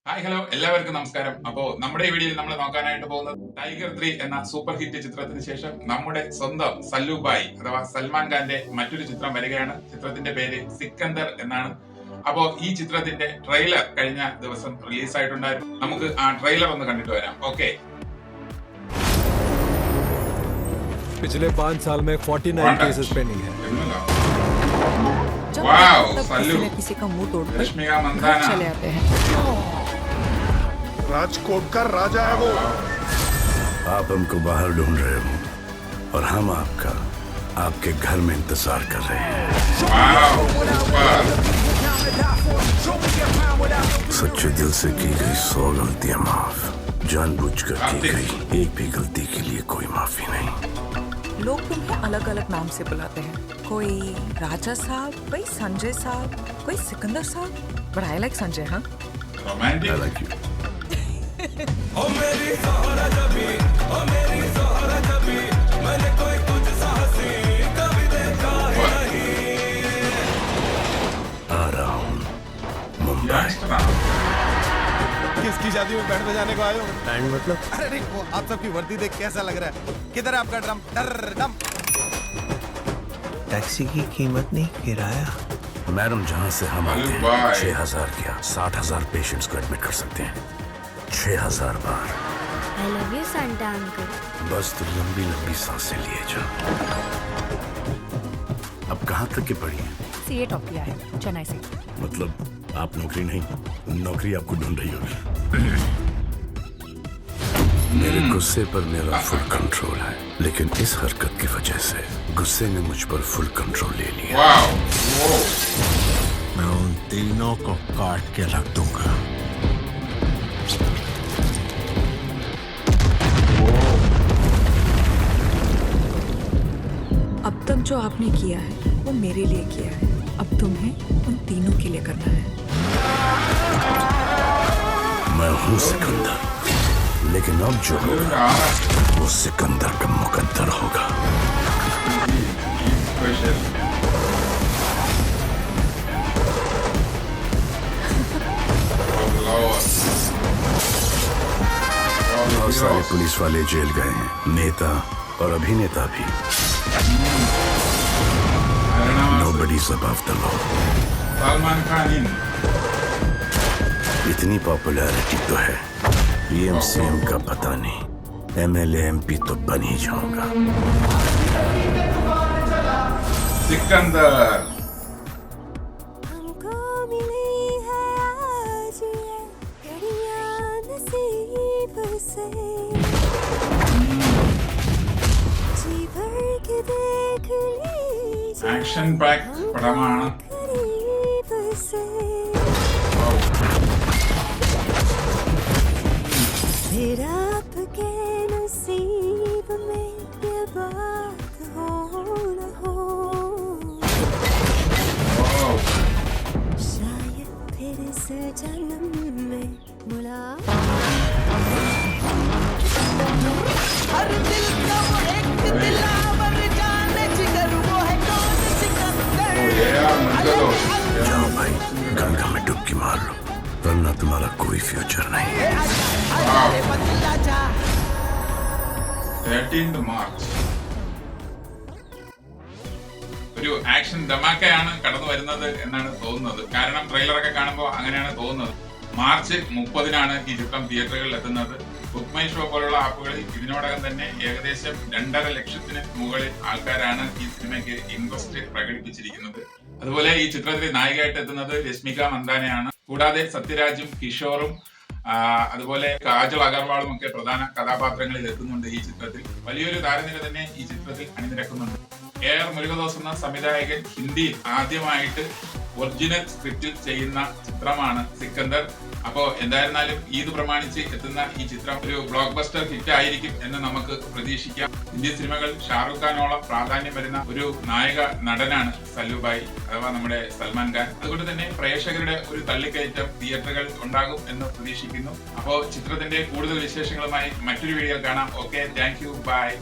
Hi hello എല്ലാവർക്കും നമസ്കാരം. അപ്പോ നമ്മുടെ ഈ വീഡിയോയിൽ നമ്മൾ നോക്കാനായിട്ട് പോകുന്നത് ടൈഗർ 3 എന്ന സൂപ്പർ ഹിറ്റ് ചിത്രത്തിന് ശേഷം നമ്മുടെ സ്വന്തം സല്ലൂഭായ് അഥവാ സൽമാൻ ഖാന്റെ മറ്റൊരു ചിത്രം വരികയാണ്. ചിത്രത്തിന്റെ പേര് സിക്കന്ദർ എന്നാണ്. അപ്പോ ഈ ചിത്രത്തിന്റെ ട്രെയിലർ കഴിഞ്ഞ ദിവസം റിലീസ് ആയിട്ടുണ്ടായിരുന്നു. നമുക്ക് ആ ട്രെയിലർ ഒന്ന് കണ്ടിട്ട് വരാം. ഓക്കെ. पिछले 5 साल में 49 केसेस पेंडिंग है। वाओ, किसी न किसी का मुंह तोड़ रश्मिका घर मंदाना चले आते हैं। राजकोट का राजा है वो। आप हमको बाहर ढूंढ रहे हो और हम आपका आपके घर में इंतजार कर रहे हैं। Wow, super. सच्चे दिल से की गई 100 गलतियां माफ, जानबूझकर की गई एक भी गलती के लिए कोई माफी नहीं। लोग तुम्हें अलग अलग नाम से बुलाते हैं, कोई राजा साहब, कोई संजय साहब, कोई सिकंदर साहब, बट आई लाइक संजय। हाँ, I रोमांटिक। like you. आ रहा हूं मुंबई। किसकी शादी में बैंड बजाने को आए हो? बैंड मतलब अरे नहीं, वो आप सबकी वर्दी देख कैसा लग रहा है? किधर है आपका ड्रम? डम। टैक्सी की कीमत नहीं, किराया। मैडम, जहां से हम आते हैं बाय। 6000 क्या 60,000 पेशेंट्स को एडमिट कर सकते हैं 6000 बार। I love you, Santa uncle. बस तो लंबी लंबी सांसें लिए जा। अब कहाँ तक की पड़ी है? सीए टॉप किया है चेन्नई से। मतलब आप नौकरी नहीं, नौकरी आपको ढूंढ रही होगी। मेरे गुस्से पर मेरा फुल कंट्रोल है, लेकिन इस हरकत की वजह से गुस्से ने मुझ पर फुल कंट्रोल ले लिया। वाओ, वो मैं उन तीनों को काट के रख दूंगा। अब तक जो आपने किया है वो मेरे लिए किया है, अब तुम्हें उन तीनों के लिए करना है। मैं हूँ सिकंदर, लेकिन अब जो होगा वो सिकंदर का मुकद्दर होगा। स्पेशल। बहुत सारे पुलिस वाले जेल गए हैं, नेता और अभिनेता भी। Nobody's above the law. Salman Khan इन इतनी पॉपुलैरिटी तो है, पीएम का पता नहीं, एमएलए एमपी तो बन ही जाऊंगा। सिकंदर। हमको मिली है आज ये घड़ियां नसीब से, जी भर के देख लीजिए एक्शन पैक പടമാണ്. करीब से। फिर आपके नसीब में ये बात हो न हो, शायद फिर इस जन्म में मुलाकात। जाओ भाई, गंगा में डुबकी मार लो, वरना तुम्हारा कोई फ्यूचर नहीं। 13th മാർച്ച് ഒരു ആക്ഷൻ ധമാക്കയാണ് കടന്നു വരുന്നത് എന്നാണ് തോന്നുന്നത്. കാരണം ട്രെയിലറൊക്കെ കാണുമ്പോൾ അങ്ങനെയാണ് തോന്നുന്നത്. മാർച്ച് 30-നാണ് ഈ ചിത്രം തിയേറ്ററുകളിൽ എത്തുന്നത്. ബുക്ക് മൈ ഷോ പോലുള്ള ആപ്പുകളിൽ ഇതിനോടകം തന്നെ ഏകദേശം 2.5 ലക്ഷത്തിന് മുകളിൽ ആൾക്കാരാണ് ഈ സിനിമയ്ക്ക് ഇൻട്രസ്റ്റ് പ്രകടിപ്പിച്ചിരിക്കുന്നത്. അതുപോലെ ഈ ചിത്രത്തിൽ നായികയായിട്ട് എത്തുന്നത് രശ്മിക മന്ദാനയാണ്. കൂടാതെ സത്യരാജും കിഷോറും അതുപോലെ കാജൽ അഗർവാളും ഒക്കെ പ്രധാന കഥാപാത്രങ്ങളിൽ എത്തുന്നുണ്ട്. ഈ ചിത്രത്തിൽ വലിയൊരു താരനിര തന്നെ ഈ ചിത്രത്തിൽ അണിനിരക്കുന്നുണ്ട്. AR മുരുകദോസ് എന്ന സംവിധായകൻ ഹിന്ദിയിൽ ആദ്യമായിട്ട് ഒറിജിനൽ സ്ക്രിപ്റ്റിൽ ചെയ്യുന്ന ചിത്രമാണ് സിക്കന്ദർ. അപ്പോ എന്തായിരുന്നാലും ഈദ് പ്രമാണിച്ച് എത്തുന്ന ഈ ചിത്രം ഒരു ബ്ലോക്ക് ബസ്റ്റർ ഹിറ്റ് ആയിരിക്കും എന്ന് നമുക്ക് പ്രതീക്ഷിക്കാം. ഇന്ത്യൻ സിനിമകൾ ഷാറുഖ് ഖാനോളം പ്രാധാന്യം വരുന്ന ഒരു നായക നടനാണ് സല്ലൂഭായ് അഥവാ നമ്മുടെ സൽമാൻ ഖാൻ. അതുകൊണ്ട് തന്നെ പ്രേക്ഷകരുടെ ഒരു തള്ളിക്കയറ്റം തിയേറ്ററുകൾ ഉണ്ടാകും എന്ന് പ്രതീക്ഷിക്കുന്നു. അപ്പോ ചിത്രത്തിന്റെ കൂടുതൽ വിശേഷങ്ങളുമായി മറ്റൊരു വീഡിയോ കാണാം. Okay, thank you, by.